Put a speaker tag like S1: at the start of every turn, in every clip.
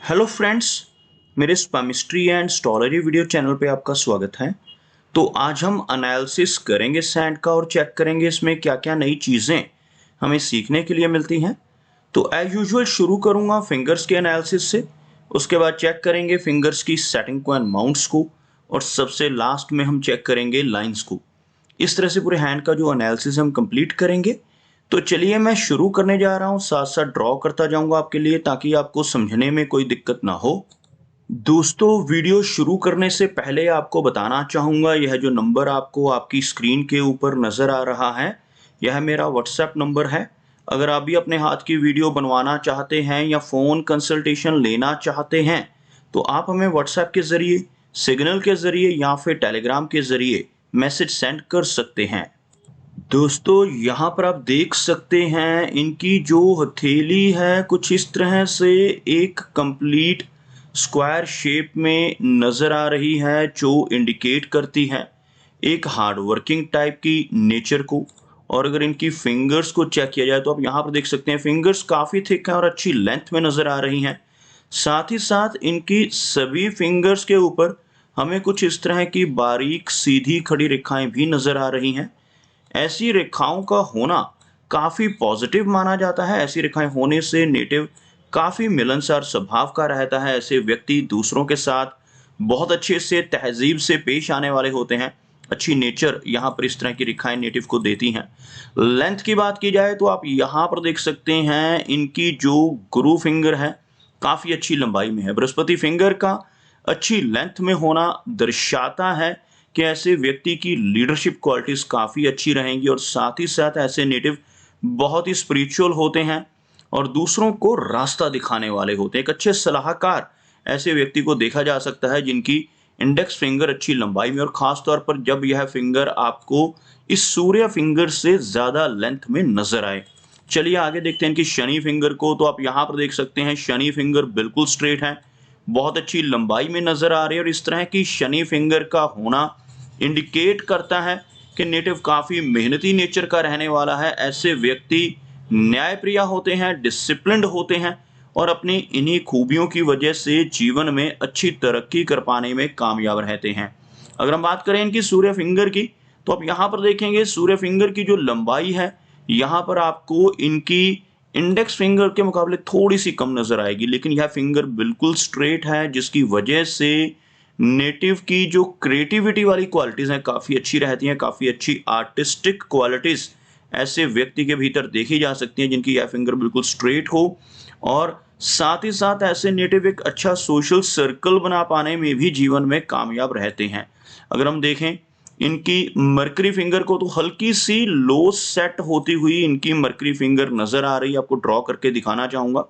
S1: Hello friends, मेरे स्पामिस्ट्री and स्टोलरी video channel पे आपका स्वागत है। तो आज हम एनालिसिस करेंगे सैंड का और चेक करेंगे इसमें क्या क्या नई चीज़ें हमें सीखने के लिए मिलती हैं। तो एज यूजुअल शुरू करूँगा फिंगर्स के एनालिसिस से, उसके बाद चेक करेंगे फिंगर्स की सेटिंग को एंड माउंट्स को, और सबसे लास्ट में हम चेक करेंगे लाइन्स को। इस तरह से पूरे हैंड का जो एनालिसिस हम कंप्लीट करेंगे। तो चलिए मैं शुरू करने जा रहा हूँ, साथ साथ ड्रॉ करता जाऊंगा आपके लिए ताकि आपको समझने में कोई दिक्कत ना हो। दोस्तों, वीडियो शुरू करने से पहले आपको बताना चाहूँगा, यह जो नंबर आपको आपकी स्क्रीन के ऊपर नज़र आ रहा है, यह मेरा व्हाट्सएप नंबर है। अगर आप भी अपने हाथ की वीडियो बनवाना चाहते हैं या फ़ोन कंसल्टेशन लेना चाहते हैं, तो आप हमें व्हाट्सएप के ज़रिए, सिग्नल के ज़रिए या फिर टेलीग्राम के ज़रिए मैसेज सेंड कर सकते हैं। दोस्तों, यहाँ पर आप देख सकते हैं इनकी जो हथेली है कुछ इस तरह से एक कंप्लीट स्क्वायर शेप में नज़र आ रही है, जो इंडिकेट करती है एक हार्ड वर्किंग टाइप की नेचर को। और अगर इनकी फिंगर्स को चेक किया जाए तो आप यहाँ पर देख सकते हैं फिंगर्स काफ़ी थिक हैं और अच्छी लेंथ में नज़र आ रही हैं। साथ ही साथ इनकी सभी फिंगर्स के ऊपर हमें कुछ इस तरह की बारीक सीधी खड़ी रेखाएं भी नज़र आ रही हैं। ऐसी रेखाओं का होना काफ़ी पॉजिटिव माना जाता है। ऐसी रेखाएं होने से नेटिव काफ़ी मिलनसार स्वभाव का रहता है। ऐसे व्यक्ति दूसरों के साथ बहुत अच्छे से तहज़ीब से पेश आने वाले होते हैं। अच्छी नेचर यहाँ पर इस तरह की रेखाएं नेटिव को देती हैं। लेंथ की बात की जाए तो आप यहाँ पर देख सकते हैं इनकी जो गुरु फिंगर है काफ़ी अच्छी लंबाई में है। बृहस्पति फिंगर का अच्छी लेंथ में होना दर्शाता है कि ऐसे व्यक्ति की लीडरशिप क्वालिटीज़ काफ़ी अच्छी रहेंगी, और साथ ही साथ ऐसे नेटिव बहुत ही स्पिरिचुअल होते हैं और दूसरों को रास्ता दिखाने वाले होते हैं। एक अच्छे सलाहकार ऐसे व्यक्ति को देखा जा सकता है जिनकी इंडेक्स फिंगर अच्छी लंबाई में, और ख़ास तौर पर जब यह फिंगर आपको इस सूर्य फिंगर से ज़्यादा लेंथ में नज़र आए। चलिए आगे देखते हैं इनकी शनि फिंगर को। तो आप यहाँ पर देख सकते हैं शनि फिंगर बिल्कुल स्ट्रेट है, बहुत अच्छी लंबाई में नज़र आ रही है, और इस तरह की शनि फिंगर का होना इंडिकेट करता है कि नेटिव काफ़ी मेहनती नेचर का रहने वाला है। ऐसे व्यक्ति न्यायप्रिय होते हैं, डिसिप्लिन्ड होते हैं, और अपनी इन्हीं खूबियों की वजह से जीवन में अच्छी तरक्की कर पाने में कामयाब रहते हैं। अगर हम बात करें इनकी सूर्य फिंगर की, तो आप यहाँ पर देखेंगे सूर्य फिंगर की जो लंबाई है, यहाँ पर आपको इनकी इंडेक्स फिंगर के मुकाबले थोड़ी सी कम नज़र आएगी, लेकिन यह फिंगर बिल्कुल स्ट्रेट है, जिसकी वजह से नेटिव की जो क्रिएटिविटी वाली क्वालिटीज़ हैं काफ़ी अच्छी रहती हैं। काफ़ी अच्छी आर्टिस्टिक क्वालिटीज़ ऐसे व्यक्ति के भीतर देखी जा सकती हैं जिनकी यह फिंगर बिल्कुल स्ट्रेट हो, और साथ ही साथ ऐसे नेटिव एक अच्छा सोशल सर्कल बना पाने में भी जीवन में कामयाब रहते हैं। अगर हम देखें इनकी मरकरी फिंगर को, तो हल्की सी लो सेट होती हुई इनकी मरकरी फिंगर नज़र आ रही है। आपको ड्रॉ करके दिखाना चाहूँगा।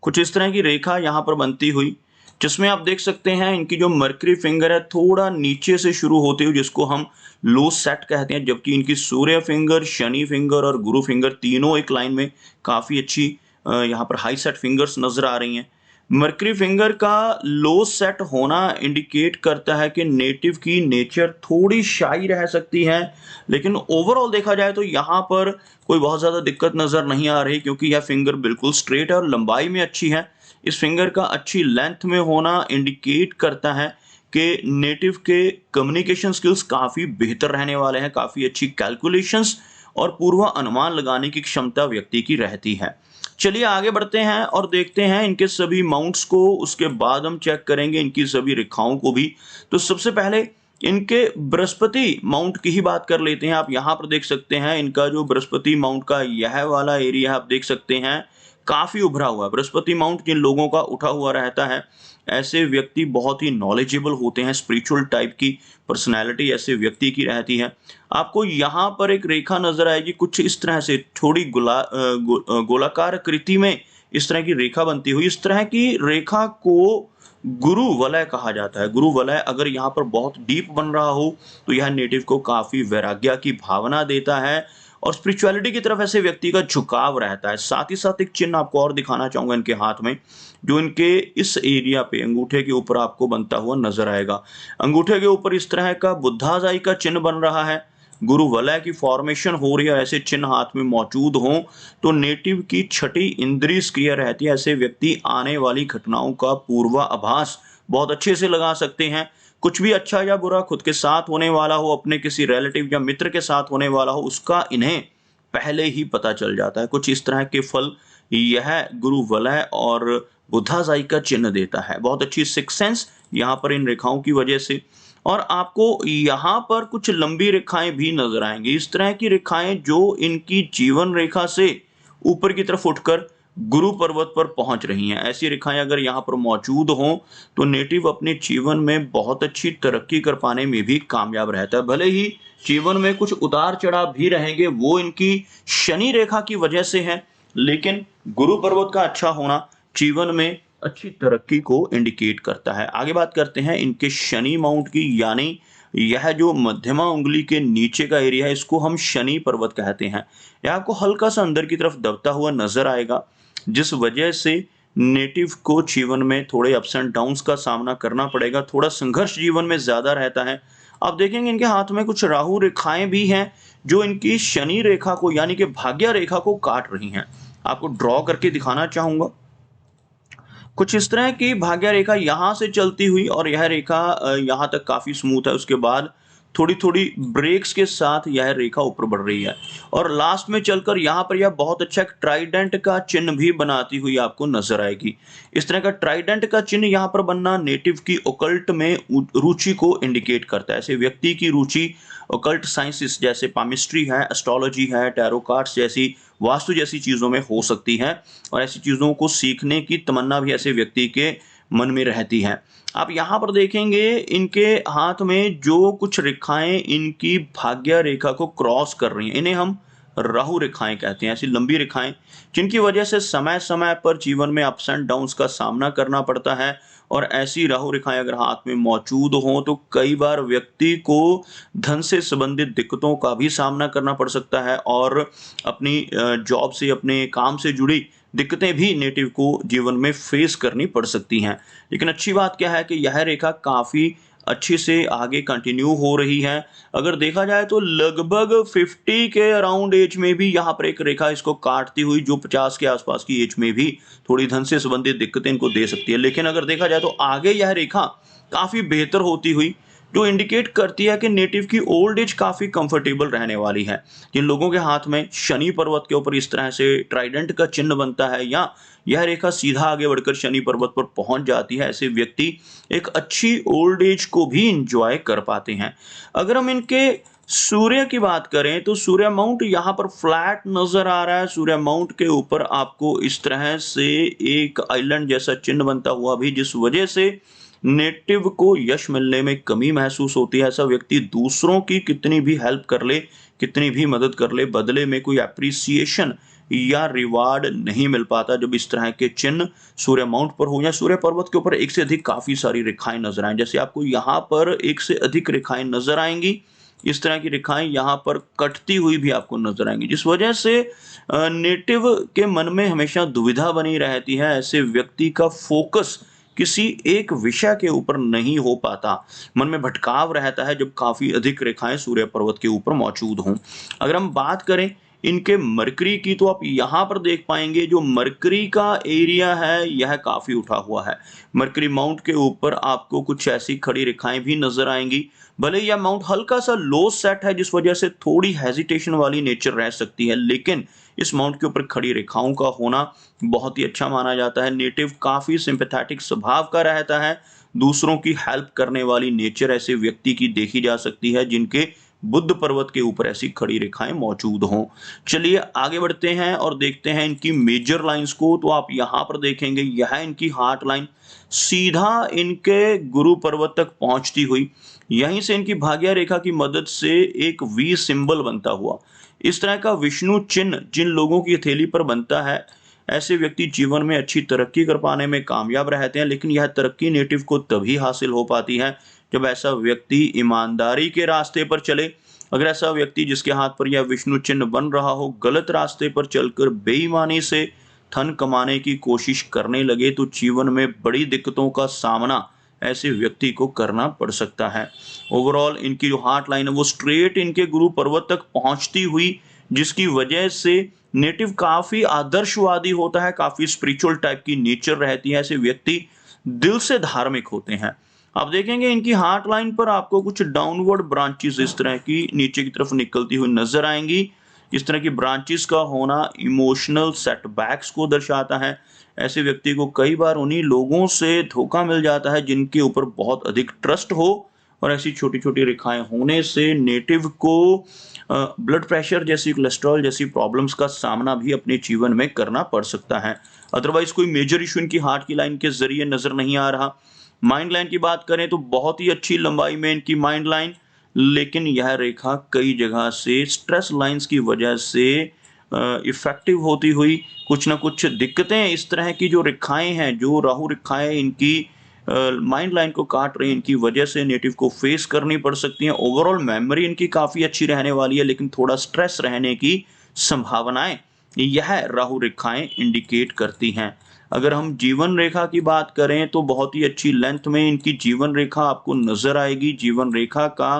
S1: कुछ इस तरह की रेखा यहाँ पर बनती हुई, जिसमें आप देख सकते हैं इनकी जो मरकरी फिंगर है थोड़ा नीचे से शुरू होती हुई, जिसको हम लो सेट कहते हैं, जबकि इनकी सूर्य फिंगर, शनि फिंगर और गुरु फिंगर तीनों एक लाइन में काफ़ी अच्छी यहाँ पर हाई सेट फिंगर्स नज़र आ रही हैं। मरकरी फिंगर का लो सेट होना इंडिकेट करता है कि नेटिव की नेचर थोड़ी शाई रह सकती है, लेकिन ओवरऑल देखा जाए तो यहाँ पर कोई बहुत ज़्यादा दिक्कत नज़र नहीं आ रही, क्योंकि यह फिंगर बिल्कुल स्ट्रेट है और लंबाई में अच्छी है। इस फिंगर का अच्छी लेंथ में होना इंडिकेट करता है कि नेटिव के कम्युनिकेशन स्किल्स काफ़ी बेहतर रहने वाले हैं। काफ़ी अच्छी कैलकुलेशंस और पूर्व अनुमान लगाने की क्षमता व्यक्ति की रहती है। चलिए आगे बढ़ते हैं और देखते हैं इनके सभी माउंट्स को, उसके बाद हम चेक करेंगे इनकी सभी रेखाओं को भी। तो सबसे पहले इनके बृहस्पति माउंट की ही बात कर लेते हैं। आप यहाँ पर देख सकते हैं इनका जो बृहस्पति माउंट का यह वाला एरिया आप देख सकते हैं काफ़ी उभरा हुआ है। बृहस्पति माउंट जिन लोगों का उठा हुआ रहता है, ऐसे व्यक्ति बहुत ही नॉलेजेबल होते हैं। स्पिरिचुअल टाइप की पर्सनैलिटी ऐसे व्यक्ति की रहती है। आपको यहाँ पर एक रेखा नज़र आएगी कुछ इस तरह से, थोड़ी गोलाकार आकृति में इस तरह की रेखा बनती हुई। इस तरह की रेखा को गुरु वलय कहा जाता है। गुरु वलय अगर यहाँ पर बहुत डीप बन रहा हो तो यह नेटिव को काफ़ी वैराग्य की भावना देता है, और स्पिरिचुअलिटी की तरफ ऐसे व्यक्ति का झुकाव रहता है। साथ ही साथ एक चिन्ह आपको और दिखाना चाहूँगा इनके हाथ में, जो इनके इस एरिया पे अंगूठे के ऊपर आपको बनता हुआ नजर आएगा। अंगूठे के ऊपर इस तरह का बुद्धाजाई का चिन्ह बन रहा है। गुरु वलय की फॉर्मेशन हो रही है, ऐसे चिन्ह हाथ में मौजूद हों, तो नेटिव की छठी इंद्रिय सक्रिय रहती है। ऐसे व्यक्ति आने वाली घटनाओं का पूर्वाभास बहुत अच्छे से लगा सकते हैं। कुछ भी अच्छा या बुरा खुद के साथ होने वाला हो, अपने किसी रिलेटिव या मित्र के साथ होने वाला हो, उसका इन्हें पहले ही पता चल जाता है। कुछ इस तरह के फल यह गुरु वलय और बुधाजाई का चिन्ह देता है। बहुत अच्छी सिक्स सेंस यहाँ पर इन रेखाओं की वजह से। और आपको यहाँ पर कुछ लंबी रेखाएं भी नजर आएंगी। इस तरह की रेखाएं जो इनकी जीवन रेखा से ऊपर की तरफ उठकर गुरु पर्वत पर पहुंच रही हैं, ऐसी रेखाएं अगर यहाँ पर मौजूद हों तो नेटिव अपने जीवन में बहुत अच्छी तरक्की कर पाने में भी कामयाब रहता है। भले ही जीवन में कुछ उतार चढ़ाव भी रहेंगे, वो इनकी शनि रेखा की वजह से है, लेकिन गुरु पर्वत का अच्छा होना जीवन में अच्छी तरक्की को इंडिकेट करता है। आगे बात करते हैं इनके शनि माउंट की, यानी यह जो मध्यमा उंगली के नीचे का एरिया है, इसको हम शनि पर्वत कहते हैं। यह आपको हल्का सा अंदर की तरफ दबता हुआ नजर आएगा, जिस वजह से नेटिव को जीवन में थोड़े अप्स एंड डाउन्स का सामना करना पड़ेगा। थोड़ा संघर्ष जीवन में ज्यादा रहता है। आप देखेंगे इनके हाथ में कुछ राहु रेखाएं भी हैं जो इनकी शनि रेखा को यानी कि भाग्य रेखा को काट रही हैं। आपको ड्रॉ करके दिखाना चाहूंगा। कुछ इस तरह की भाग्य रेखा यहाँ से चलती हुई और यह रेखा यहाँ तक काफी स्मूथ है, उसके बाद थोड़ी थोड़ी ब्रेक्स के साथ यह रेखा ऊपर बढ़ रही है और लास्ट में चलकर यहाँ पर यह बहुत अच्छा एक ट्राइडेंट का चिन्ह भी बनाती हुई आपको नजर आएगी। इस तरह का ट्राइडेंट का चिन्ह यहाँ पर बनना नेटिव की ओकल्ट में रुचि को इंडिकेट करता है। ऐसे व्यक्ति की रुचि ओकल्ट साइंसेस जैसे पामिस्ट्री है, एस्ट्रोलॉजी है, टैरो कार्ड्स जैसी, वास्तु जैसी चीजों में हो सकती है और ऐसी चीजों को सीखने की तमन्ना भी ऐसे व्यक्ति के मन में रहती है। आप यहाँ पर देखेंगे इनके हाथ में जो कुछ रेखाएं इनकी भाग्य रेखा को क्रॉस कर रही हैं, इन्हें हम राहु रेखाएं कहते हैं। ऐसी लंबी रेखाएं जिनकी वजह से समय समय पर जीवन में अप्स एंड डाउन्स का सामना करना पड़ता है और ऐसी राहु रेखाएं अगर हाथ में मौजूद हों तो कई बार व्यक्ति को धन से संबंधित दिक्कतों का भी सामना करना पड़ सकता है और अपनी जॉब से, अपने काम से जुड़ी दिक्कतें भी नेटिव को जीवन में फेस करनी पड़ सकती हैं। लेकिन अच्छी बात क्या है कि यह रेखा काफ़ी अच्छी से आगे कंटिन्यू हो रही है। अगर देखा जाए तो लगभग 50 के अराउंड एज में भी यहाँ पर एक रेखा इसको काटती हुई जो 50 के आसपास की एज में भी थोड़ी धन से संबंधित दिक्कतें इनको दे सकती है। लेकिन अगर देखा जाए तो आगे यह रेखा काफ़ी बेहतर होती हुई जो इंडिकेट करती है कि नेटिव की ओल्ड एज काफ़ी कंफर्टेबल रहने वाली है। जिन लोगों के हाथ में शनि पर्वत के ऊपर इस तरह से ट्राइडेंट का चिन्ह बनता है या यह रेखा सीधा आगे बढ़कर शनि पर्वत पर पहुंच जाती है, ऐसे व्यक्ति एक अच्छी ओल्ड एज को भी इंजॉय कर पाते हैं। अगर हम इनके सूर्य की बात करें तो सूर्य माउंट यहाँ पर फ्लैट नजर आ रहा है। सूर्य माउंट के ऊपर आपको इस तरह से एक आइलैंड जैसा चिन्ह बनता हुआ भी, जिस वजह से नेटिव को यश मिलने में कमी महसूस होती है। ऐसा व्यक्ति दूसरों की कितनी भी हेल्प कर ले, कितनी भी मदद कर ले, बदले में कोई एप्रिसिएशन या रिवार्ड नहीं मिल पाता जब इस तरह के चिन्ह सूर्य माउंट पर हो या सूर्य पर्वत के ऊपर एक से अधिक काफी सारी रेखाएं नजर आए। जैसे आपको यहाँ पर एक से अधिक रेखाएं नजर आएंगी, इस तरह की रेखाएं यहाँ पर कटती हुई भी आपको नजर आएंगी, जिस वजह से नेटिव के मन में हमेशा दुविधा बनी रहती है। ऐसे व्यक्ति का फोकस किसी एक विषय के ऊपर नहीं हो पाता, मन में भटकाव रहता है जब काफी अधिक रेखाएं सूर्य पर्वत के ऊपर मौजूद हों। अगर हम बात करें इनके मरकरी की तो आप यहाँ पर देख पाएंगे जो मरकरी का एरिया है यह काफी उठा हुआ है। मरकरी माउंट के ऊपर आपको कुछ ऐसी खड़ी रेखाएं भी नजर आएंगी। भले यह माउंट हल्का सा लो सेट है जिस वजह से थोड़ी हेजिटेशन वाली नेचर रह सकती है, लेकिन इस माउंट के ऊपर खड़ी रेखाओं का होना बहुत ही अच्छा माना जाता है। नेटिव काफी सिंपैथेटिक स्वभाव का रहता है, दूसरों की हेल्प करने वाली नेचर ऐसे व्यक्ति की देखी जा सकती है जिनके बुद्ध पर्वत के ऊपर ऐसी खड़ी रेखाएं मौजूद हों। चलिए आगे बढ़ते हैं और देखते हैं इनकी मेजर लाइंस को। तो आप यहाँ पर देखेंगे यह इनकी हार्ट लाइन सीधा इनके गुरु पर्वत तक पहुंचती हुई, यहीं से इनकी भाग्य रेखा की मदद से एक वी सिंबल बनता हुआ, इस तरह का विष्णु चिन्ह जिन लोगों की हथेली पर बनता है, ऐसे व्यक्ति जीवन में अच्छी तरक्की कर पाने में कामयाब रहते हैं। लेकिन यह तरक्की नेटिव को तभी हासिल हो पाती है जब ऐसा व्यक्ति ईमानदारी के रास्ते पर चले। अगर ऐसा व्यक्ति जिसके हाथ पर यह विष्णु चिन्ह बन रहा हो गलत रास्ते पर चलकर बेईमानी से धन कमाने की कोशिश करने लगे तो जीवन में बड़ी दिक्कतों का सामना ऐसे व्यक्ति को करना पड़ सकता है। ओवरऑल इनकी जो हार्ट लाइन है वो स्ट्रेट इनके गुरु पर्वत तक पहुंचती हुई, जिसकी वजह से नेटिव काफी आदर्शवादी होता है, काफी स्पिरिचुअल टाइप की नेचर रहती है। ऐसे व्यक्ति दिल से धार्मिक होते हैं। आप देखेंगे इनकी हार्ट लाइन पर आपको कुछ डाउनवर्ड ब्रांचेस इस तरह की नीचे की तरफ निकलती हुई नजर आएंगी। इस तरह की ब्रांचेस का होना इमोशनल सेटबैक्स को दर्शाता है। ऐसे व्यक्ति को कई बार उन्हीं लोगों से धोखा मिल जाता है जिनके ऊपर बहुत अधिक ट्रस्ट हो, और ऐसी छोटी छोटी रेखाएं होने से नेटिव को ब्लड प्रेशर जैसी, कोलेस्ट्रॉल जैसी प्रॉब्लम्स का सामना भी अपने जीवन में करना पड़ सकता है। अदरवाइज कोई मेजर इशू इनकी हार्ट की लाइन के जरिए नजर नहीं आ रहा। माइंड लाइन की बात करें तो बहुत ही अच्छी लंबाई में इनकी माइंड लाइन, लेकिन यह रेखा कई जगह से स्ट्रेस लाइंस की वजह से इफेक्टिव होती हुई कुछ ना कुछ दिक्कतें, इस तरह की जो रेखाएं हैं, जो राहु रेखाएं इनकी माइंड लाइन को काट रही हैं, इनकी वजह से नेटिव को फेस करनी पड़ सकती हैं। ओवरऑल मेमोरी इनकी काफी अच्छी रहने वाली है, लेकिन थोड़ा स्ट्रेस रहने की संभावनाएं यह राहु रेखाएं इंडिकेट करती हैं। अगर हम जीवन रेखा की बात करें तो बहुत ही अच्छी लेंथ में इनकी जीवन रेखा आपको नजर आएगी। जीवन रेखा का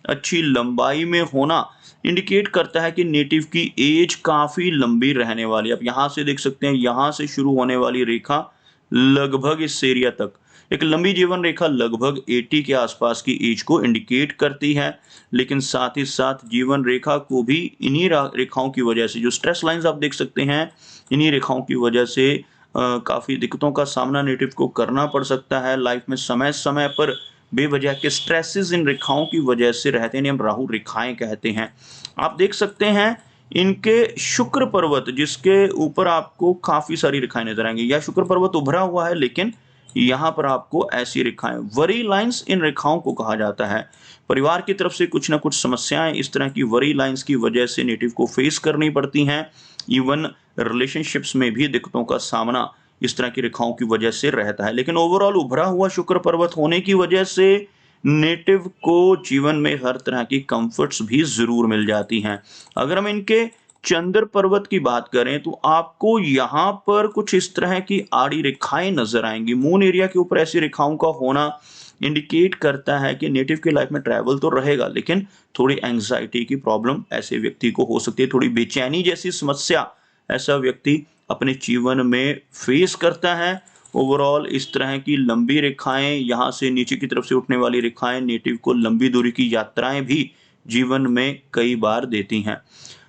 S1: अच्छी लंबाई में होना इंडिकेट करता है कि नेटिव की एज काफी लंबी रहने वाली है। आप यहाँ से देख सकते हैं, यहाँ से शुरू होने वाली रेखा लगभग इस एरिया तक एक लंबी जीवन रेखा लगभग 80 के आसपास की एज को इंडिकेट करती है। लेकिन साथ ही साथ जीवन रेखा को भी इन्हीं रेखाओं की वजह से, जो स्ट्रेस लाइंस आप देख सकते हैं, इन्हीं रेखाओं की वजह से काफी दिक्कतों का सामना नेटिव को करना पड़ सकता है। लाइफ में समय समय पर बेवजह के स्ट्रेसेस इन रेखाओं की वजह से रहते हैं, हम राहु रेखाएं कहते हैं। आप देख सकते हैं इनके शुक्र पर्वत, जिसके ऊपर आपको काफी सारी रेखाएं नजर आएंगी। यह शुक्र पर्वत उभरा हुआ है, लेकिन यहाँ पर आपको ऐसी रेखाएं, वरी लाइंस इन रेखाओं को कहा जाता है। परिवार की तरफ से कुछ ना कुछ समस्याएं इस तरह की वरी लाइंस की वजह से नेटिव को फेस करनी पड़ती हैं। इवन रिलेशनशिप्स में भी दिक्कतों का सामना इस तरह की रेखाओं की वजह से रहता है। लेकिन ओवरऑल उभरा हुआ शुक्र पर्वत होने की वजह से नेटिव को जीवन में हर तरह की कंफर्ट्स भी जरूर मिल जाती हैं। अगर हम इनके चंद्र पर्वत की बात करें तो आपको यहाँ पर कुछ इस तरह की आड़ी रेखाएं नजर आएंगी। मून एरिया के ऊपर ऐसी रेखाओं का होना इंडिकेट करता है कि नेटिव की लाइफ में ट्रैवल तो रहेगा, लेकिन थोड़ी एंग्जाइटी की प्रॉब्लम ऐसे व्यक्ति को हो सकती है, थोड़ी बेचैनी जैसी समस्या ऐसा व्यक्ति अपने जीवन में फेस करता है। ओवरऑल इस तरह की लंबी रेखाएं, यहाँ से नीचे की तरफ से उठने वाली रेखाएं नेटिव को लंबी दूरी की यात्राएं भी जीवन में कई बार देती हैं।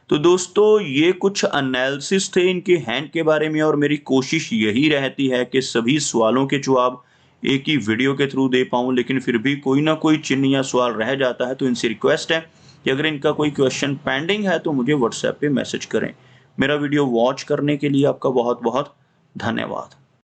S1: तो दोस्तों, ये कुछ एनालिसिस थे इनके हैंड के बारे में, और मेरी कोशिश यही रहती है कि सभी सवालों के जवाब एक ही वीडियो के थ्रू दे पाऊँ, लेकिन फिर भी कोई ना कोई चिन्ह या सवाल रह जाता है। तो इनसे रिक्वेस्ट है कि अगर इनका कोई क्वेश्चन पेंडिंग है तो मुझे व्हाट्सएप पे मैसेज करें। मेरा वीडियो वॉच करने के लिए आपका बहुत बहुत धन्यवाद।